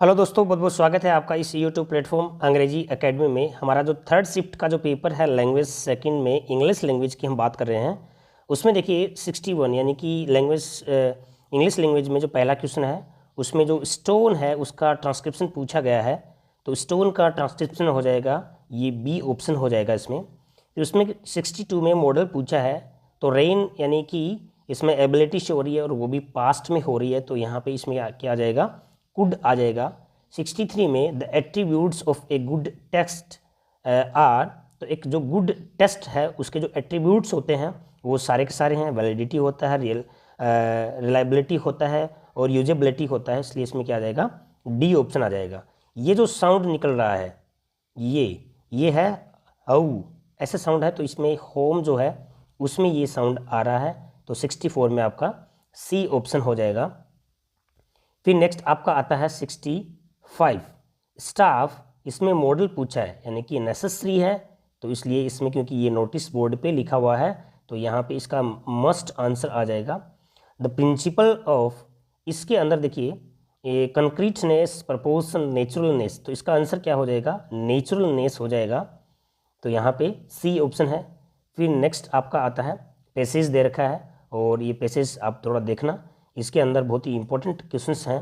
Hello दोस्तों, बहुत बहुत स्वागत है आपका इस यूट्यूब प्लेटफॉर्म अंग्रेजी एकेडमी में। हमारा जो थर्ड शिफ्ट का जो पेपर है लैंग्वेज सेकंड में इंग्लिश लैंग्वेज की हम बात कर रहे हैं। उसमें देखिए 61 यानी कि लैंग्वेज इंग्लिश लैंग्वेज में जो पहला क्वेश्चन है उसमें जो स्टोन है उसका ट्रांसक्रिप्शन पूछा गया है। तो स्टोन का ट्रांसक्रिप्शन हो जाएगा, ये बी ऑप्शन हो जाएगा इसमें। फिर उसमें 62 में मॉडल पूछा है, तो रेन यानी कि इसमें एबिलिटी शो हो रही है और वो भी पास्ट में हो रही है, तो यहाँ पे इसमें क्या आ जाएगा, कुड आ जाएगा। 63 में the attributes of a good test are, तो एक जो गुड टेस्ट है उसके जो एट्रीब्यूट्स होते हैं वो सारे के सारे हैं। वैलिडिटी होता है, रिलायबिलिटी होता है और यूजेबिलिटी होता है, इसलिए इसमें क्या आ जाएगा, डी ऑप्शन आ जाएगा। ये जो साउंड निकल रहा है ये है हाउ, ऐसे साउंड है, तो इसमें होम जो है उसमें ये साउंड आ रहा है, तो 64 में आपका सी ऑप्शन हो जाएगा। फिर नेक्स्ट आपका आता है 65 स्टाफ, इसमें मॉडल पूछा है यानी कि नेसेसरी है, तो इसलिए इसमें क्योंकि ये नोटिस बोर्ड पे लिखा हुआ है तो यहाँ पे इसका मस्ट आंसर आ जाएगा। द प्रिंसिपल ऑफ, इसके अंदर देखिए ये कंक्रीटनेस, प्रपोर्शन, नेचुरलनेस, तो इसका आंसर क्या हो जाएगा, नेचुरलनेस हो जाएगा, तो यहाँ पे सी ऑप्शन है। फिर नेक्स्ट आपका आता है पैसेज दे रखा है और ये पैसेज आप थोड़ा देखना, इसके अंदर बहुत ही इंपॉर्टेंट क्वेश्चंस हैं।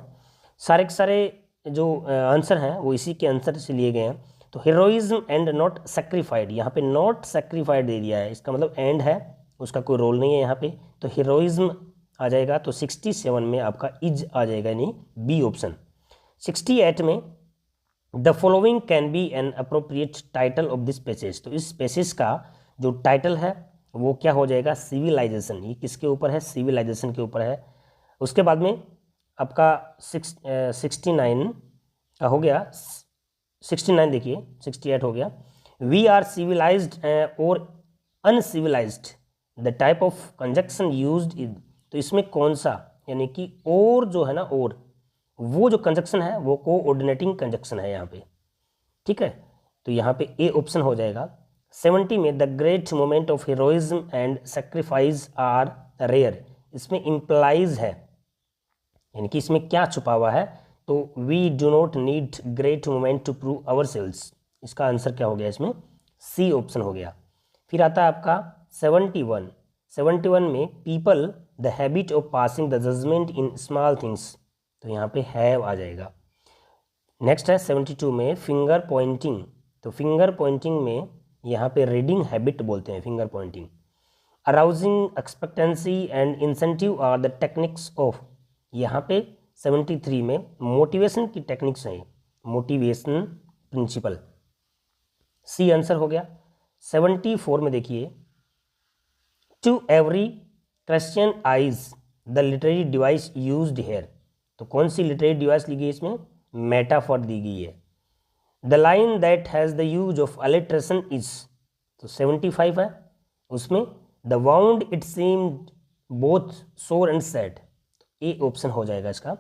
सारे के सारे जो आंसर हैं वो इसी के आंसर से लिए गए हैं। तो हीरोइज्म एंड नॉट सेक्रीफाइड, यहाँ पे नॉट सेक्रीफाइड दे दिया है, इसका मतलब एंड है, उसका कोई रोल नहीं है यहाँ पे, तो हीरोइज्म आ जाएगा। तो 67 में आपका इज आ जाएगा, यानी बी ऑप्शन। 68 में the following can be an appropriate title of this passage, तो इस पैसेज का जो टाइटल है वो क्या हो जाएगा, सिविलाइजेशन। ये किसके ऊपर है, सिविलाइजेशन के ऊपर है। उसके बाद में आपका 69 का हो गया, 69 देखिए 68 हो गया। वी आर सिविलाइज्ड और uncivilised, the type of conjunction used is, तो इसमें कौन सा, यानी कि और जो है ना, और वो जो कंजक्शन है वो कोऑर्डिनेटिंग कंजक्शन है यहाँ पे, ठीक है, तो यहाँ पे ए ऑप्शन हो जाएगा। 70 में the great moment of heroism and sacrifice are rare, इसमें इम्प्लाइज है, यानी कि इसमें क्या छुपा हुआ है, तो we do not need great moment to prove our selves, इसका आंसर क्या हो गया, इसमें सी ऑप्शन हो गया। फिर आता है आपका 71 में people the habit of passing the judgement in small things, तो यहाँ पे हैव आ जाएगा। नेक्स्ट है 72 में फिंगर पॉइंटिंग, तो फिंगर पॉइंटिंग में यहाँ पे रीडिंग हैबिट बोलते हैं finger pointing. Arousing expectancy and incentive are the techniques of, यहाँ पे 73 में मोटिवेशन की टेक्निक्स हैं, मोटिवेशन प्रिंसिपल, सी आंसर हो गया। 74 में देखिए to every Christian eyes the literary device used here, तो कौन सी लिटरेरी डिवाइस ली गई, इसमें मेटाफर दी गई है। The line that has the use of alliteration is, तो 75 है, उसमें the wound it seemed both सोर एंड सैड, ए ऑप्शन हो जाएगा इसका।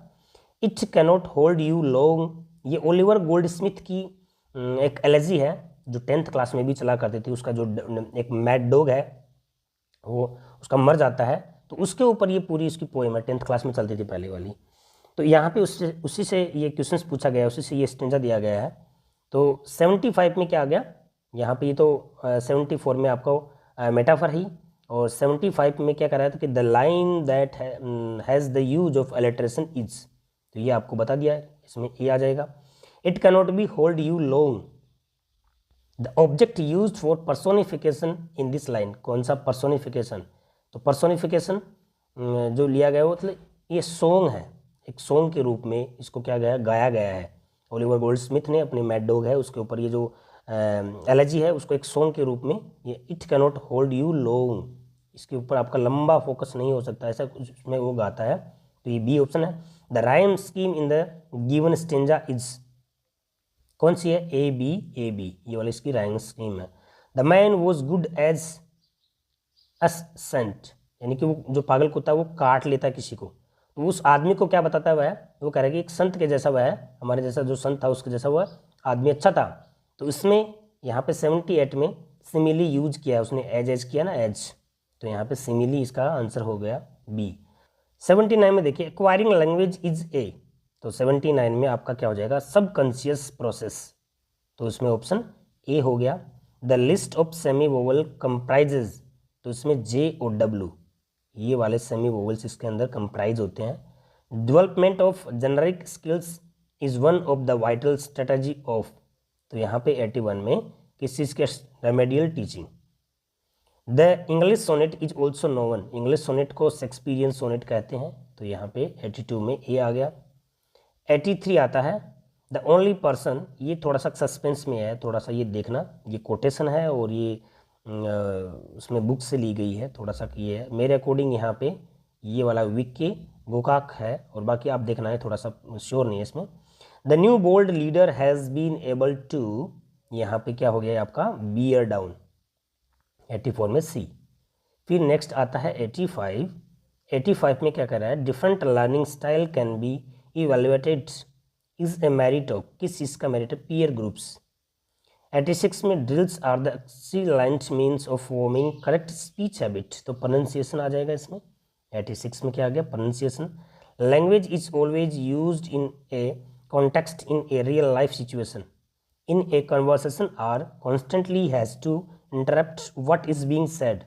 It cannot hold you long, ये ओलिवर गोल्ड स्मिथ की एक एलेजी है जो 10th क्लास में भी चला करती थी, उसका जो एक मैड डॉग है वो उसका मर जाता है, तो उसके ऊपर ये पूरी उसकी पोएम है, 10th क्लास में चलती थी पहले वाली। तो यहाँ पे उसी से ये क्वेश्चन पूछा गया है, उसी से ये स्टेंजा दिया गया है। तो 75 में क्या आ गया, यहाँ पे ये तो 74 में आपको मेटाफर ही, और 75 में क्या कर रहा था कि the line that has the use of alliteration is, तो ये आपको बता दिया है, इसमें ये आ जाएगा। It cannot be hold you long, the object use for personification in this line, कौन सा पर्सोनिफिकेशन, तो पर्सोनिफिकेशन जो लिया गया वो मतलब ये सॉन्ग है, एक सॉन्ग के रूप में इसको क्या गया, गाया गया है। ओलिवर गोल्डस्मिथ ने अपनी मैड डॉग है उसके ऊपर ये जो एलर्जी है उसको एक सॉन्ग के रूप में, ये it cannot hold you long, इसके ऊपर आपका लंबा फोकस नहीं हो सकता, ऐसा कुछ उसमें वो गाता है, तो ये बी ऑप्शन है। The rhyme scheme in the given stanza is, कौन सी है, ए बी, ये वाली इसकी राइम स्कीम है। The man was good as saint, यानी कि वो जो पागल कुत्ता है वो काट लेता है किसी को, तो उस आदमी को क्या बताता है वह, वो कह रहा है कि एक संत के जैसा वह है, हमारे जैसा जो संत था उसके जैसा वह आदमी अच्छा था, तो इसमें यहाँ पे 78 में सिमिली यूज किया है उसने, एज किया ना, एज, तो यहाँ पे सिमिली इसका आंसर हो गया बी। 79 में देखिए एक्वायरिंग लैंग्वेज इज ए, तो 79 में आपका क्या हो जाएगा, सबकॉन्शियस प्रोसेस। तो उसमें ऑप्शन ए हो गया। The list of semi vowel comprises, तो इसमें जे और डब्ल्यू ये वाले सेमी वोवल्स इसके अंदर कंप्राइज होते हैं। Development of generic skills is one of the vital strategy of, तो यहाँ पे 81 में किस चीज़ के, remedial teaching. The English sonnet is also known, English sonnet को शेक्सपियरियन सोनेट कहते हैं, तो यहाँ पे 82 में ए आ गया। 83 आता है द ओनली पर्सन, ये थोड़ा सा सस्पेंस में है, थोड़ा सा ये देखना, ये कोटेशन है और ये उसमें बुक से ली गई है, थोड़ा सा ये है मेरे अकॉर्डिंग, यहाँ पे ये वाला विक्के गोकाक है और बाकी आप देखना है, थोड़ा सा श्योर नहीं है इसमें। The new bold leader has been able to, यहाँ पे क्या हो गया आपका, बियर डाउन, 84 में सी। फिर नेक्स्ट आता है 85। 85 में क्या कर रहा है, different learning style can be evaluated is a merit of, किस चीज़ का मेरिट है, पीयर ग्रुप्स। 86 में drills are the excellent means of forming correct speech habit, तो प्रोनाउंसिएशन आ जाएगा इसमें। 86 में क्या आ गया, pronunciation. Language is always used in a context in a real life situation in a conversation are constantly has to interrupt what is being said.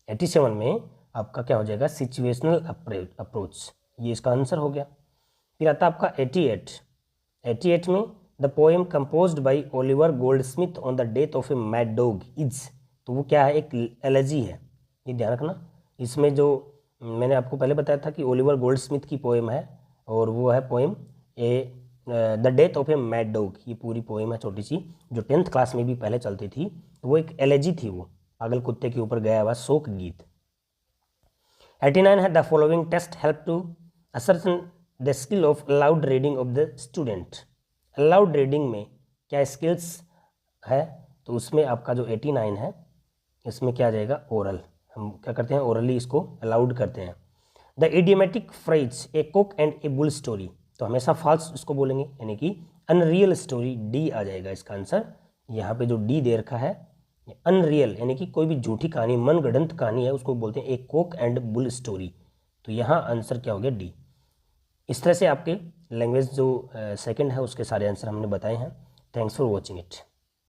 87 में आपका क्या हो जाएगा, सिचुएशनल अप्रोच, ये इसका आंसर हो गया। फिर आता आपका 88। 88 में the poem composed bye Oliver Goldsmith on the death of a mad dog is, तो वो क्या है, एक एलेजी है, ये ध्यान रखना। इसमें जो मैंने आपको पहले बताया था कि ओलिवर गोल्डस्मिथ की पोएम है और वो है poem the death of a mad dog, ये पूरी पोएम है छोटी सी, जो 10th क्लास में भी पहले चलती थी, तो वो एक एलेजी थी, वो पागल कुत्ते के ऊपर गया हुआ शोक गीत। 89 है the following test help to ascertain the skill of aloud reading of the student. Aloud reading में क्या स्किल्स है, तो उसमें आपका जो 89 है इसमें क्या आ जाएगा, ओरल, हम क्या करते हैं, ओरली इसको अलाउड करते हैं। The idiomatic phrase a cook and a bull story, तो हमेशा फॉल्स उसको बोलेंगे, यानी कि अनरियल स्टोरी, डी आ जाएगा इसका आंसर। यहाँ पे जो डी दे रखा है, अनरियल यानी कि कोई भी झूठी कहानी, मनगढ़ंत कहानी है, उसको बोलते हैं ए कुक एंड बुल स्टोरी, तो यहाँ आंसर क्या हो गया, डी। इस तरह से आपके लैंग्वेज जो सेकंड है उसके सारे आंसर हमने बताए हैं। Thanks for watching it.